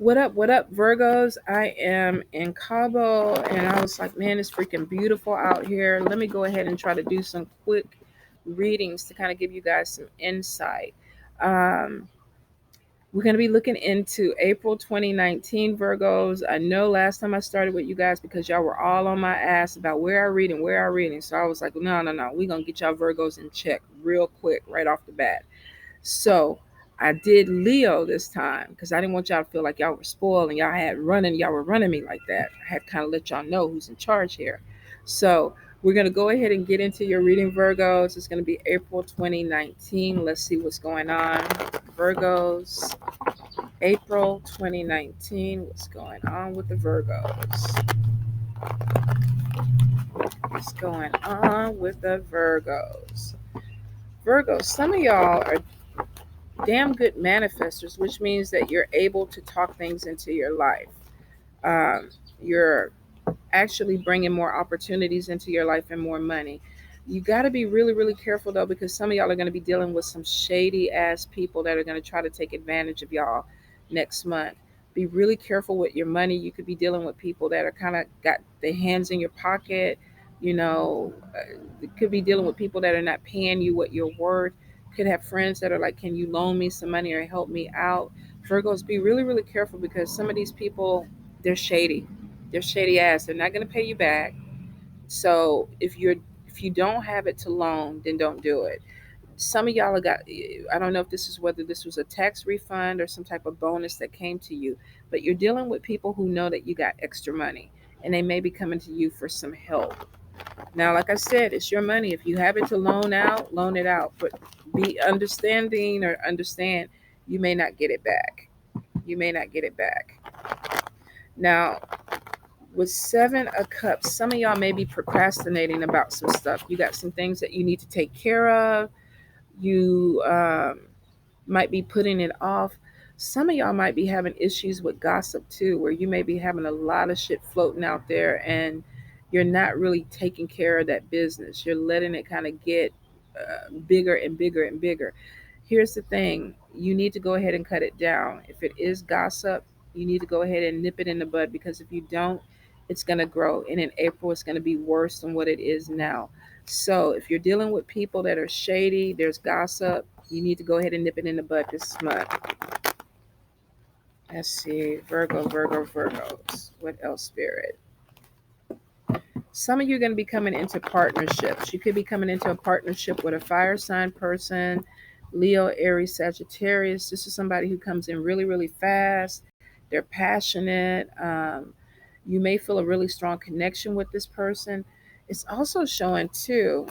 What up, Virgos? I am in Cabo, and I was like, man, it's freaking beautiful out here. Let me go ahead and try to do some quick readings to kind of give you guys some insight. Um, we're going to be looking into April 2019 Virgos. I know last time I started with you guys because y'all were all on my ass about where I read and where I reading. So I was like, no, no, no. We're going to get y'all Virgos in check real quick right off the bat. So I did Leo this time because I didn't want y'all to feel like y'all were spoiled and y'all were running me like that. I had to kind of let y'all know who's in charge here. So we're gonna go ahead and get into your reading, Virgos. It's gonna be April 2019. Let's see what's going on. Virgos, April 2019. What's going on with the Virgos? What's going on with the Virgos? Virgos, some of y'all are damn good manifestors, which means that you're able to talk things into your life. You're actually bringing more opportunities into your life and more money. You got to be really, really careful though, because some of y'all are going to be dealing with some shady ass people that are going to try to take advantage of y'all next month. Be really careful with your money. You could be dealing with people that are kind of got their hands in your pocket. You could be dealing with people that are not paying you what you're worth. Could have friends that are like, can you loan me some money or help me out? Virgos, be really, really careful because some of these people, they're shady. They're shady ass. They're not going to pay you back. So if you don't have it to loan, then don't do it. Some of y'all have got, I don't know if this is whether this was a tax refund or some type of bonus that came to you, but you're dealing with people who know that you got extra money and they may be coming to you for some help. Now, like I said, it's your money. If you have it to loan out, loan it out. But be understanding or understand you may not get it back. You may not get it back. Now, with Seven of Cups, some of y'all may be procrastinating about some stuff. You got some things that you need to take care of. You might be putting it off. Some of y'all might be having issues with gossip too, where you may be having a lot of shit floating out there and you're not really taking care of that business. You're letting it kind of get bigger and bigger and bigger. Here's the thing, you need to go ahead and cut it down. If it is gossip, you need to go ahead and nip it in the bud because if you don't, it's going to grow. And in April, it's going to be worse than what it is now. So if you're dealing with people that are shady, there's gossip, you need to go ahead and nip it in the bud this month. Let's see. Virgos. What else, Spirit? Some of you are going to be coming into partnerships. You could be coming into a partnership with a fire sign person, Leo, Aries, Sagittarius. This is somebody who comes in really, really fast. They're passionate. You may feel a really strong connection with this person. It's also showing, too,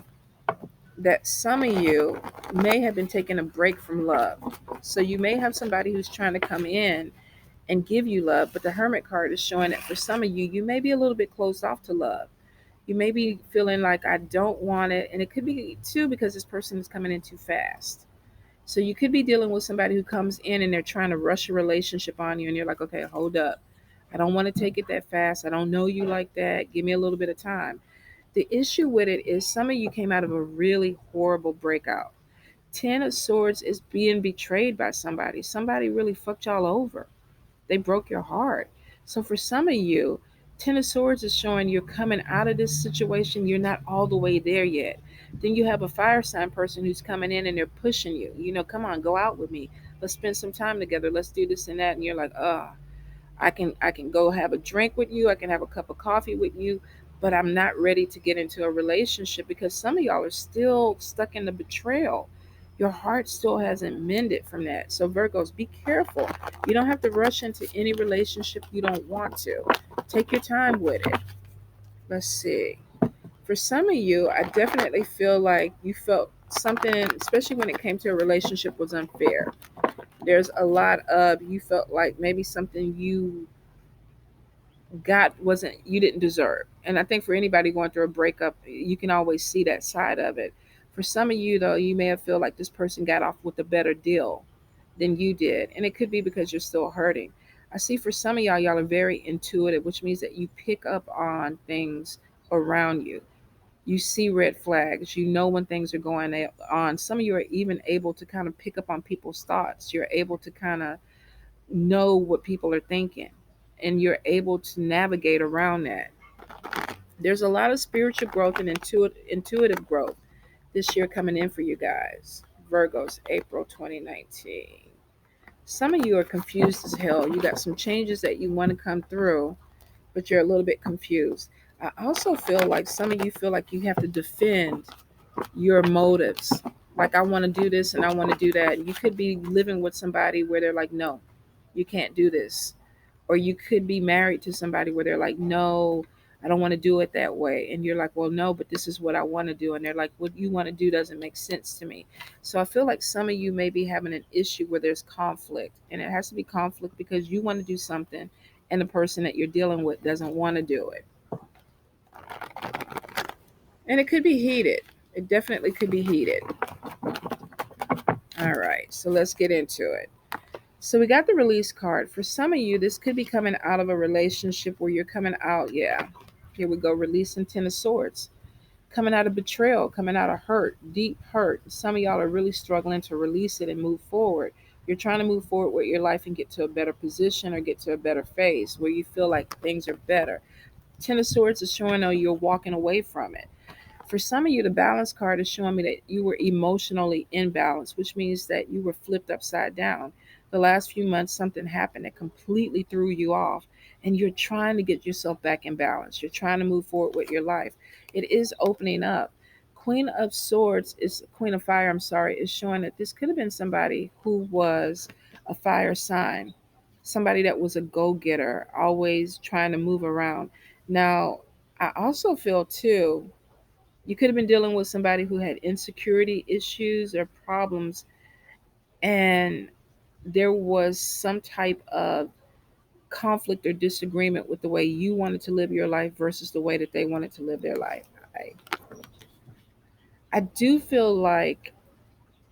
that some of you may have been taking a break from love. So you may have somebody who's trying to come in and give you love, but the Hermit card is showing that for some of you, you may be a little bit closed off to love. You may be feeling like I don't want it, and it could be too because this person is coming in too fast. So you could be dealing with somebody who comes in and they're trying to rush a relationship on you, and you're like, okay, hold up. I don't want to take it that fast. I don't know you like that. Give me a little bit of time. The issue with it is some of you came out of a really horrible breakout. Ten of Swords is being betrayed by somebody. Somebody really fucked y'all over. They broke your heart. So for some of you, Ten of Swords is showing you're coming out of this situation. You're not all the way there yet. Then you have a fire sign person who's coming in and they're pushing you. Come on, go out with me. Let's spend some time together. Let's do this and that. And you're like, I can go have a drink with you. I can have a cup of coffee with you, but I'm not ready to get into a relationship because some of y'all are still stuck in the betrayal. Your heart still hasn't mended from that. So Virgos, be careful. You don't have to rush into any relationship you don't want to. Take your time with it. Let's see. For some of you, I definitely feel like you felt something, especially when it came to a relationship, was unfair. There's a lot of you felt like maybe something you got wasn't you didn't deserve. And I think for anybody going through a breakup, you can always see that side of it. For some of you though, you may have feel like this person got off with a better deal than you did. And it could be because you're still hurting. I see for some of y'all are very intuitive, which means that you pick up on things around you. You see red flags, you know when things are going on. Some of you are even able to kind of pick up on people's thoughts. You're able to kind of know what people are thinking, and you're able to navigate around that. There's a lot of spiritual growth and intuitive growth this year coming in for you guys. Virgos, April 2019. Some of you are confused as hell. You got some changes that you want to come through, but you're a little bit confused. I also feel like some of you feel like you have to defend your motives. Like, I want to do this and I want to do that. You could be living with somebody where they're like, no, you can't do this. Or you could be married to somebody where they're like, no, I don't want to do it that way. And you're like, well, no, but this is what I want to do. And they're like, what you want to do doesn't make sense to me. So I feel like some of you may be having an issue where there's conflict. And it has to be conflict because you want to do something and the person that you're dealing with doesn't want to do it. And it could be heated. It definitely could be heated. All right, so let's get into it. So we got the release card. For some of you, this could be coming out of a relationship where you're coming out. Yeah, here we go. Releasing Ten of Swords. Coming out of betrayal, coming out of hurt, deep hurt. Some of y'all are really struggling to release it and move forward. You're trying to move forward with your life and get to a better position or get to a better phase where you feel like things are better. Ten of Swords is showing though you're walking away from it. For some of you, the balance card is showing me that you were emotionally imbalanced, which means that you were flipped upside down. The last few months, something happened that completely threw you off, and you're trying to get yourself back in balance. You're trying to move forward with your life. It is opening up. Queen of Swords is Queen of Fire, I'm sorry, is showing that this could have been somebody who was a fire sign, somebody that was a go getter, always trying to move around. Now, I also feel too you could have been dealing with somebody who had insecurity issues or problems, and there was some type of conflict or disagreement with the way you wanted to live your life versus the way that they wanted to live their life. I, I do feel like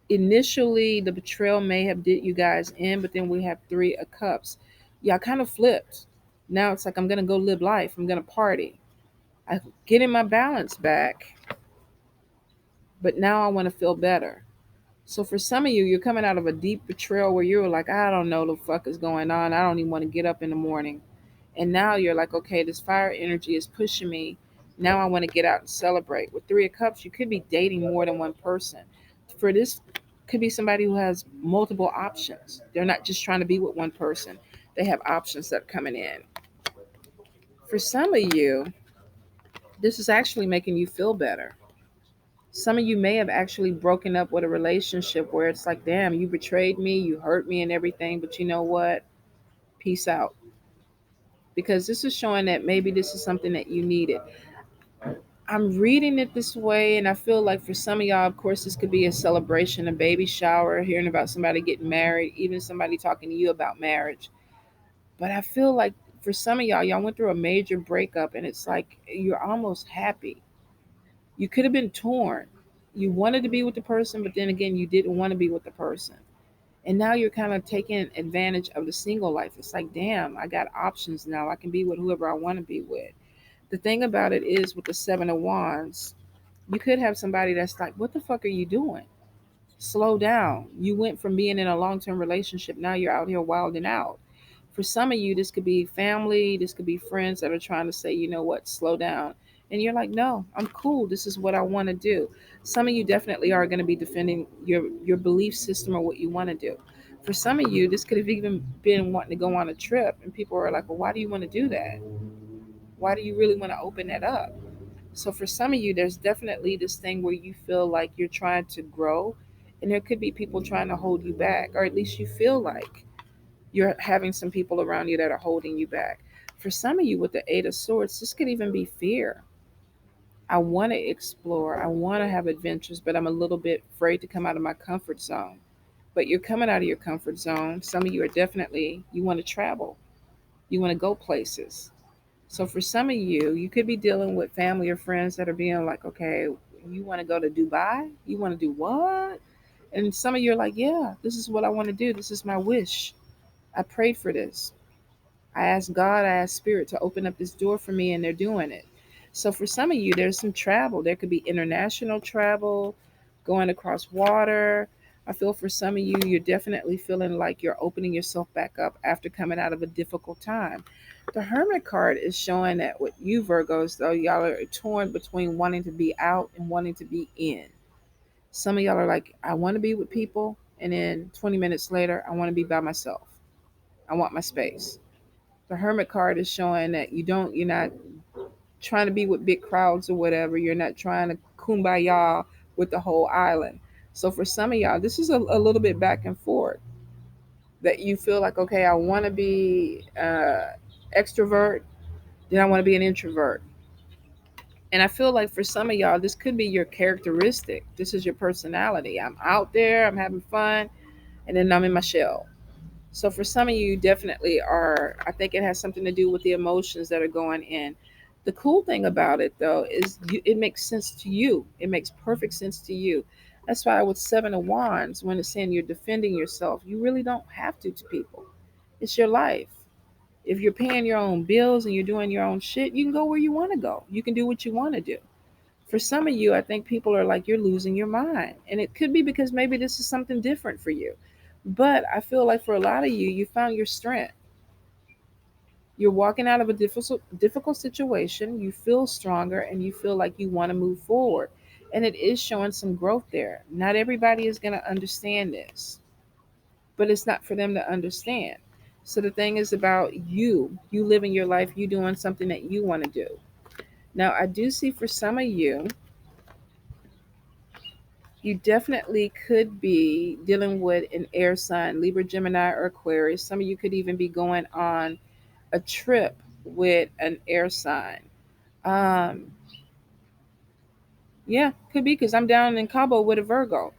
initially the betrayal may have did you guys in, but then we have Three of Cups. Y'all kind of flipped. Now it's like I'm gonna go live life. I'm gonna party. I'm getting my balance back, but now I want to feel better. So for some of you, you're coming out of a deep betrayal where you were like, I don't know the fuck is going on. I don't even want to get up in the morning. And now you're like, okay, this fire energy is pushing me. Now I want to get out and celebrate. With Three of Cups, you could be dating more than one person. For this, could be somebody who has multiple options. They're not just trying to be with one person. They have options that are coming in. For some of you, this is actually making you feel better. Some of you may have actually broken up with a relationship where it's like, damn, you betrayed me, you hurt me and everything, but you know what? Peace out. Because this is showing that maybe this is something that you needed. I'm reading it this way, and I feel like for some of y'all, of course, this could be a celebration, a baby shower, hearing about somebody getting married, even somebody talking to you about marriage. But I feel like for some of y'all went through a major breakup, and it's like you're almost happy. You could have been torn. You wanted to be with the person, but then again, you didn't want to be with the person. And now you're kind of taking advantage of the single life. It's like, damn, I got options now. I can be with whoever I want to be with. The thing about it is, with the Seven of Wands, you could have somebody that's like, what the fuck are you doing? Slow down. You went from being in a long term relationship, now you're out here wilding out. For some of you, this could be family, this could be friends that are trying to say, you know what, slow down. And you're like, no, I'm cool. This is what I want to do. Some of you definitely are going to be defending your belief system or what you want to do. For some of you, this could have even been wanting to go on a trip, and people are like, well, why do you want to do that? Why do you really want to open that up? So for some of you, there's definitely this thing where you feel like you're trying to grow, and there could be people trying to hold you back, or at least you feel like you're having some people around you that are holding you back. For some of you, with the Eight of Swords, this could even be fear. I want to explore, I want to have adventures, but I'm a little bit afraid to come out of my comfort zone. But you're coming out of your comfort zone. Some of you are definitely, you want to travel, you want to go places. So for some of you, you could be dealing with family or friends that are being like, okay, you want to go to Dubai? You want to do what? And some of you are like, yeah, this is what I want to do. This is my wish. I prayed for this. I asked God, I asked Spirit to open up this door for me, and they're doing it. So for some of you, there's some travel. There could be international travel, going across water. I feel for some of you, you're definitely feeling like you're opening yourself back up after coming out of a difficult time. The Hermit card is showing that with you, Virgos, though, y'all are torn between wanting to be out and wanting to be in. Some of y'all are like, I want to be with people, and then 20 minutes later, I want to be by myself. I want my space. The Hermit card is showing that you're not trying to be with big crowds or whatever. You're not trying to kumbaya with the whole island. So for some of y'all, this is a little bit back and forth that you feel like, okay, I want to be extrovert, then I want to be an introvert. And I feel like for some of y'all, this could be your characteristic. This is your personality. I'm out there, I'm having fun, and then I'm in my shell. So for some of you, definitely are. I think it has something to do with the emotions that are going in. The cool thing about it, though, is it makes sense to you. It makes perfect sense to you. That's why with Seven of Wands, when it's saying you're defending yourself, you really don't have to people. It's your life. If you're paying your own bills and you're doing your own shit, you can go where you want to go. You can do what you want to do. For some of you, I think people are like, you're losing your mind. And it could be because maybe this is something different for you. But I feel like for a lot of you, you found your strength. You're walking out of a difficult situation. You feel stronger and you feel like you want to move forward. And it is showing some growth there. Not everybody is going to understand this, but it's not for them to understand. So the thing is about you living your life, you doing something that you want to do. Now, I do see for some of you, you definitely could be dealing with an air sign, Libra, Gemini, or Aquarius. Some of you could even be going on a trip with an air sign. Um, yeah, could be because I'm down in Cabo with a Virgo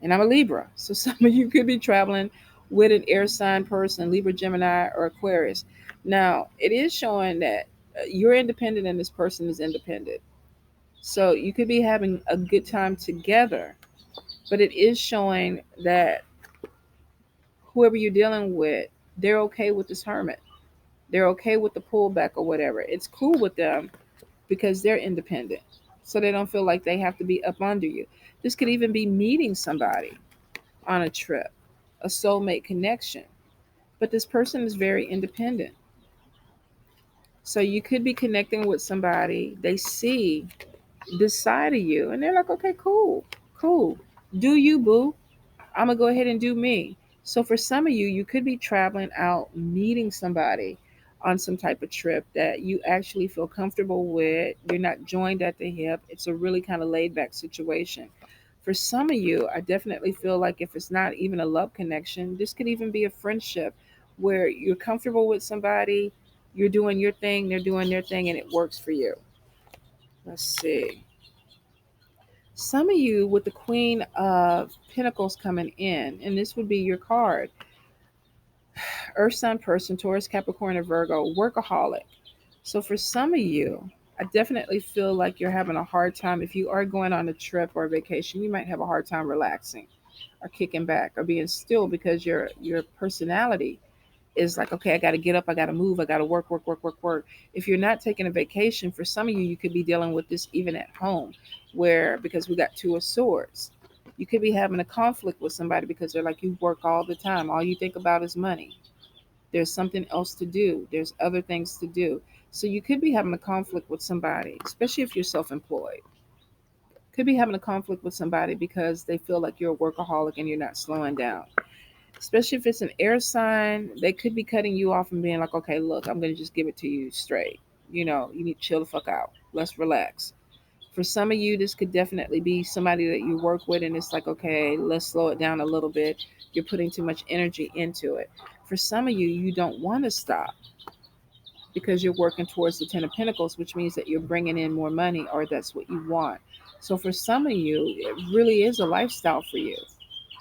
and I'm a Libra. So some of you could be traveling with an air sign person, Libra, Gemini, or Aquarius. Now, it is showing that you're independent and this person is independent. So you could be having a good time together, but it is showing that whoever you're dealing with, they're okay with this hermit. They're okay with the pullback or whatever. It's cool with them because they're independent. So they don't feel like they have to be up under you. This could even be meeting somebody on a trip, a soulmate connection. But this person is very independent. So you could be connecting with somebody, they see this side of you, and they're like, okay, cool, cool. Do you, boo? I'm gonna go ahead and do me. So for some of you, you could be traveling out, meeting somebody on some type of trip that you actually feel comfortable with. You're not joined at the hip. It's a really kind of laid back situation. For some of you, I definitely feel like if it's not even a love connection, this could even be a friendship where you're comfortable with somebody, you're doing your thing, they're doing their thing, and it works for you. Let's see. Some of you with the Queen of Pentacles coming in, and this would be your card. Earth sign person, Taurus, Capricorn, or Virgo, workaholic. So for some of you, I definitely feel like you're having a hard time. If you are going on a trip or a vacation, you might have a hard time relaxing or kicking back or being still because your personality is like, okay, I got to get up, I got to move, I got to work, work, work, work, work. If you're not taking a vacation, for some of you, you could be dealing with this even at home, where because we got Two of Swords, you could be having a conflict with somebody because they're like, you work all the time, all you think about is money. There's something else to do. There's other things to do. So you could be having a conflict with somebody, especially if you're self-employed. Could be having a conflict with somebody because they feel like you're a workaholic and you're not slowing down. Especially if it's an air sign, they could be cutting you off and being like, okay, look, I'm going to just give it to you straight. You need to chill the fuck out. Let's relax. For some of you, this could definitely be somebody that you work with, and it's like, okay, let's slow it down a little bit. You're putting too much energy into it. For some of you, you don't want to stop because you're working towards the Ten of Pentacles, which means that you're bringing in more money or that's what you want. So for some of you, it really is a lifestyle for you.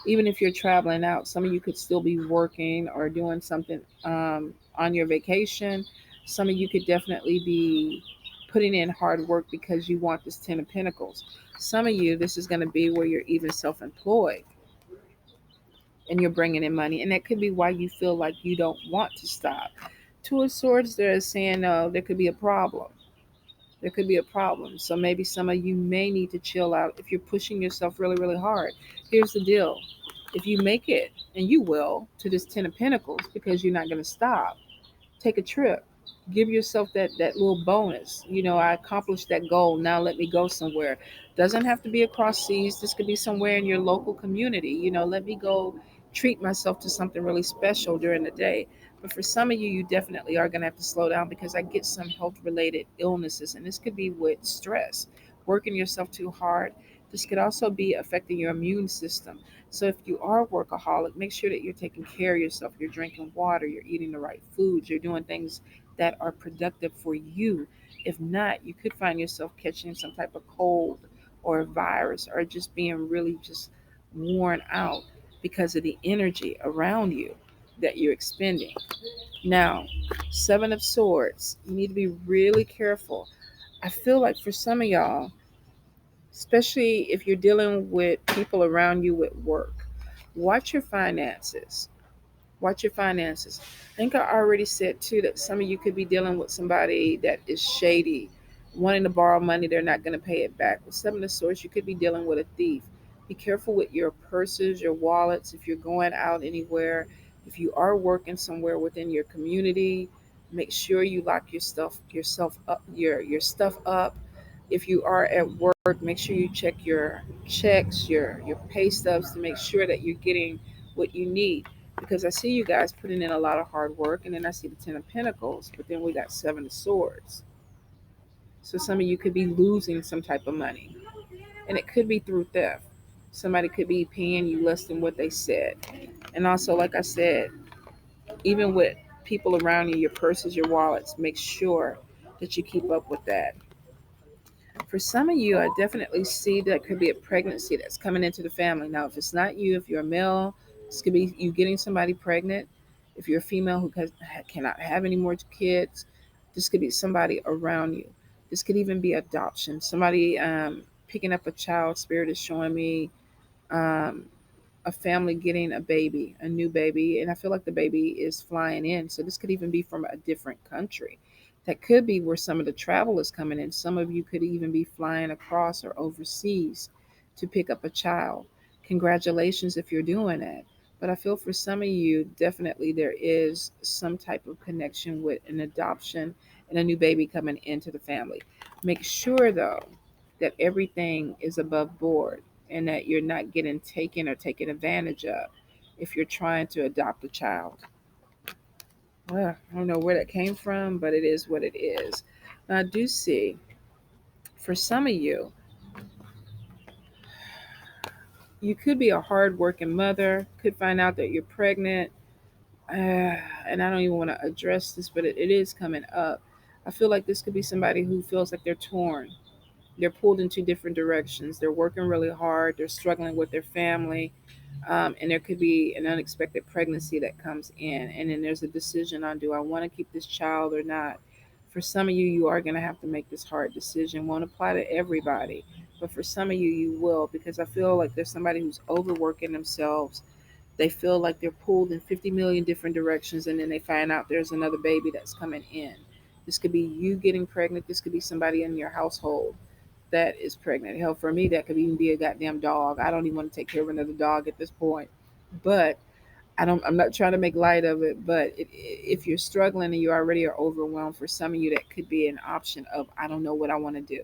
Even if you're traveling out, some of you could still be working or doing something on your vacation. Some of you could definitely be putting in hard work because you want this Ten of Pentacles. Some of you, this is going to be where you're even self-employed and you're bringing in money. And that could be why you feel like you don't want to stop. Two of Swords, they're saying, no, there could be a problem. There could be a problem. So maybe some of you may need to chill out if you're pushing yourself really, really hard. Here's the deal. If you make it, and you will, to this 10 of Pentacles, because you're not going to stop, take a trip. Give yourself that little bonus. I accomplished that goal. Now let me go somewhere. Doesn't have to be across seas. This could be somewhere in your local community. Let me go treat myself to something really special during the day. But for some of you, you definitely are going to have to slow down, because I get some health related illnesses, and this could be with stress, working yourself too hard. This could also be affecting your immune system. So if you are a workaholic, make sure that you're taking care of yourself. You're drinking water, you're eating the right foods, you're doing things that are productive for you. If not, you could find yourself catching some type of cold or a virus, or just being really just worn out because of the energy around you that you're expending. Now, Seven of Swords, you need to be really careful. I feel like for some of y'all, especially if you're dealing with people around you at work, watch your finances. Watch your finances. I think I already said too that some of you could be dealing with somebody that is shady, wanting to borrow money, they're not going to pay it back. With Seven of Swords, you could be dealing with a thief. Be careful with your purses, your wallets, if you're going out anywhere. If you are working somewhere within your community, make sure you lock yourself up, your stuff up. If you are at work, make sure you check your checks, your pay stubs, to make sure that you're getting what you need, because I see you guys putting in a lot of hard work, and then I see the Ten of Pentacles, but then we got Seven of Swords. So some of you could be losing some type of money, and it could be through theft. Somebody could be paying you less than what they said. And also, like I said, even with people around you, your purses, your wallets, make sure that you keep up with that. For some of you, I definitely see that could be a pregnancy that's coming into the family. Now, if it's not you, if you're a male, this could be you getting somebody pregnant. If you're a female who cannot have any more kids, this could be somebody around you. This could even be adoption. Somebody picking up a child. Spirit is showing me um, a family getting a baby, a new baby, and I feel like the baby is flying in. So this could even be from a different country. That could be where some of the travel is coming in. Some of you could even be flying across or overseas to pick up a child. Congratulations if you're doing that. But I feel for some of you, definitely there is some type of connection with an adoption and a new baby coming into the family. Make sure, though, that everything is above board and that you're not getting taken or taken advantage of if you're trying to adopt a child. Well, I don't know where that came from, but it is what it is. Now, I do see for some of you, you could be a hardworking mother, could find out that you're pregnant, and I don't even want to address this, but it is coming up. I feel like this could be somebody who feels like they're torn. They're pulled in two different directions. They're working really hard. They're struggling with their family. And there could be an unexpected pregnancy that comes in. And then there's a decision on, do I want to keep this child or not? For some of you, you are going to have to make this hard decision. Won't apply to everybody. But for some of you, you will, because I feel like there's somebody who's overworking themselves. They feel like they're pulled in 50 million different directions, and then they find out there's another baby that's coming in. This could be you getting pregnant. This could be somebody in your household that is pregnant. Hell, for me, that could even be a goddamn dog. I don't even want to take care of another dog at this point. But I'm not trying to make light of it. But if you're struggling and you already are overwhelmed, for some of you, that could be an option of, I don't know what I want to do.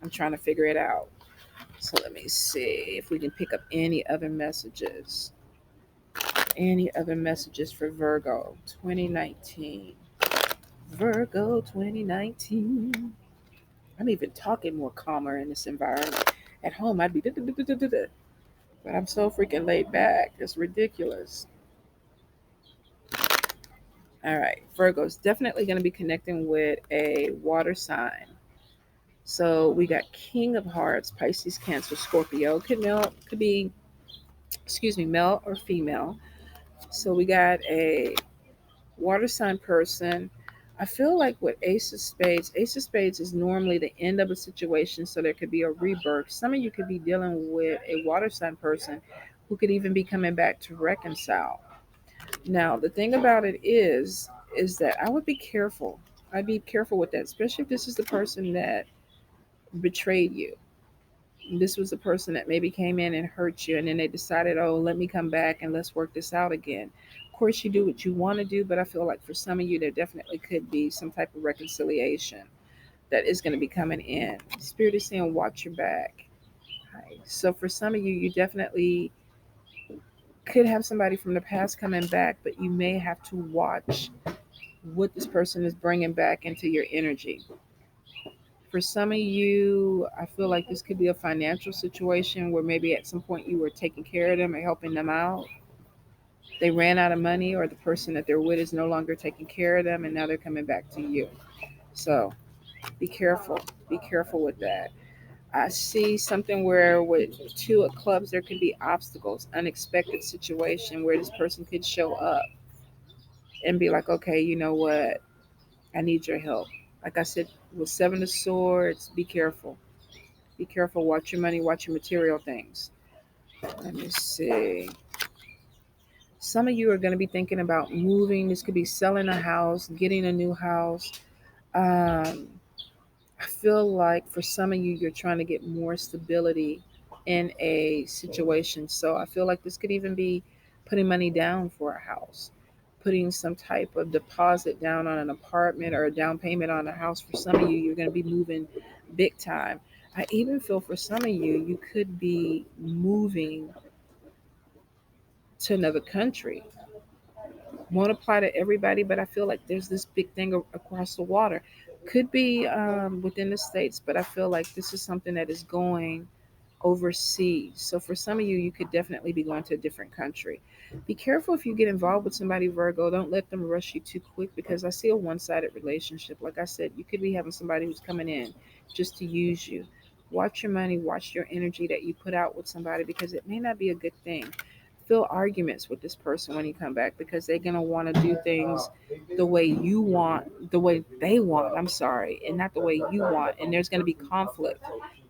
I'm trying to figure it out. So let me see if we can pick up any other messages. Any other messages for Virgo 2019? Virgo 2019. I'm even talking more calmer in this environment. At home, I'd be, but I'm so freaking laid back. It's ridiculous. All right, Virgo's definitely going to be connecting with a water sign. So we got King of Hearts, Pisces, Cancer, Scorpio. Could be, excuse me, male or female. So we got a water sign person. I feel like with Ace of Spades is normally the end of a situation, so there could be a rebirth. Some of you could be dealing with a water sign person who could even be coming back to reconcile. Now, the thing about it is that I would be careful. I'd be careful with that, especially if this is the person that betrayed you. This was a person that maybe came in and hurt you, and then they decided, oh, let me come back and let's work this out again. Of course, you do what you want to do, but I feel like for some of you, there definitely could be some type of reconciliation that is going to be coming in. Spirit is saying, watch your back. Right. So for some of you, you definitely could have somebody from the past coming back, but you may have to watch what this person is bringing back into your energy. For some of you, I feel like this could be a financial situation where maybe at some point you were taking care of them or helping them out. They ran out of money, or the person that they're with is no longer taking care of them, and now they're coming back to you. So be careful. Be careful with that. I see something where with two of clubs, there could be obstacles, unexpected situation where this person could show up and be like, okay, you know what? I need your help. Like I said, with seven of swords, be careful. Be careful. Watch your money. Watch your material things. Let me see. Some of you are going to be thinking about moving. This could be selling a house, getting a new house. Um, I feel like for some of you, you're trying to get more stability in a situation. So I feel like this could even be putting money down for a house, putting some type of deposit down on an apartment or a down payment on a house. For some of you, you're going to be moving big time. I even feel for some of you, you could be moving to another country. Won't apply to everybody, but I feel like there's this big thing across the water. Could be within the states, but I feel like this is something that is going overseas. So for some of you, you could definitely be going to a different country. Be careful if you get involved with somebody, Virgo. Don't let them rush you too quick, because I see a one-sided relationship. Like I said, you could be having somebody who's coming in just to use you. Watch your money, watch your energy that you put out with somebody, because it may not be a good thing. Feel arguments with this person when you come back, because they're going to want to do things the way you want, the way they want, I'm sorry, and not the way you want. And there's going to be conflict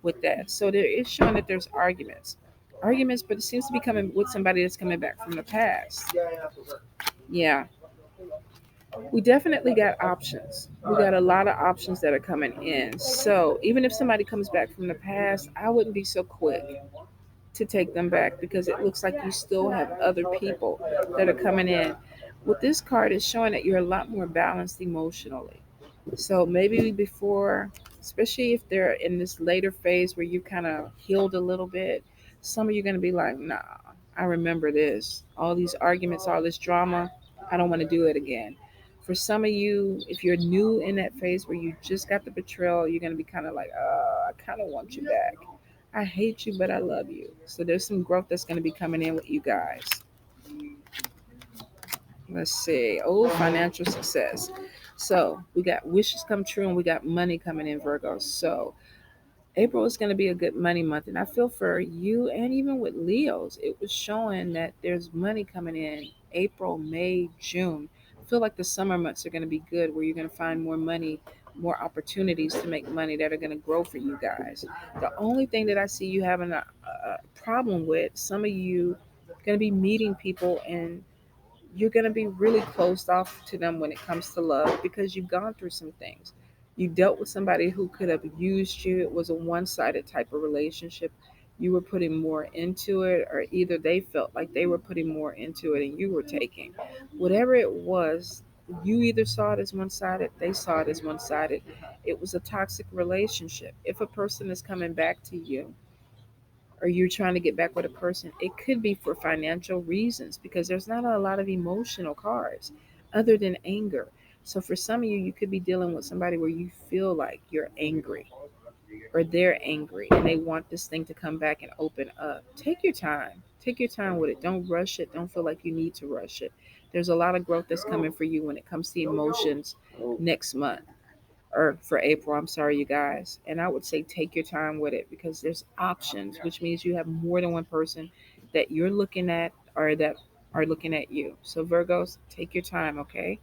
with that. So there is showing that there's arguments, but it seems to be coming with somebody that's coming back from the past. Yeah, we definitely got options. We got a lot of options that are coming in. So even if somebody comes back from the past, I wouldn't be so quick to take them back, because it looks like you still have other people that are coming in. With this card, it's showing that you're a lot more balanced emotionally. So maybe before, especially if they're in this later phase where you kind of healed a little bit, some of you are going to be like, nah, I remember this. All these arguments, all this drama, I don't want to do it again. For some of you, if you're new in that phase where you just got the betrayal, you're going to be kind of like, I kind of want you back. I hate you, but I love you. So there's some growth that's going to be coming in with you guys. Let's see. Oh, financial success. So we got wishes come true and we got money coming in, Virgo. So April is going to be a good money month. And I feel for you, and even with Leos, it was showing that there's money coming in April, May, June. I feel like the summer months are going to be good, where you're going to find more money, more opportunities to make money that are going to grow for you guys. The only thing that I see you having a problem with, some of you going to be meeting people, and you're going to be really closed off to them when it comes to love, because you've gone through some things. You dealt with somebody who could have used you. It was a one-sided type of relationship. You were putting more into it, or either they felt like they were putting more into it and you were taking. Whatever it was, you either saw it as one-sided, they saw it as one-sided. It was a toxic relationship. If a person is coming back to you, or you're trying to get back with a person, it could be for financial reasons, because there's not a lot of emotional cards other than anger. So for some of you, you could be dealing with somebody where you feel like you're angry, or they're angry and they want this thing to come back and open up. Take your time. Take your time with it. Don't rush it. Don't feel like you need to rush it. There's a lot of growth that's coming for you when it comes to emotions next month, or for April. I'm sorry, you guys. And I would say take your time with it, because there's options, which means you have more than one person that you're looking at, or that are looking at you. So Virgos, take your time, okay?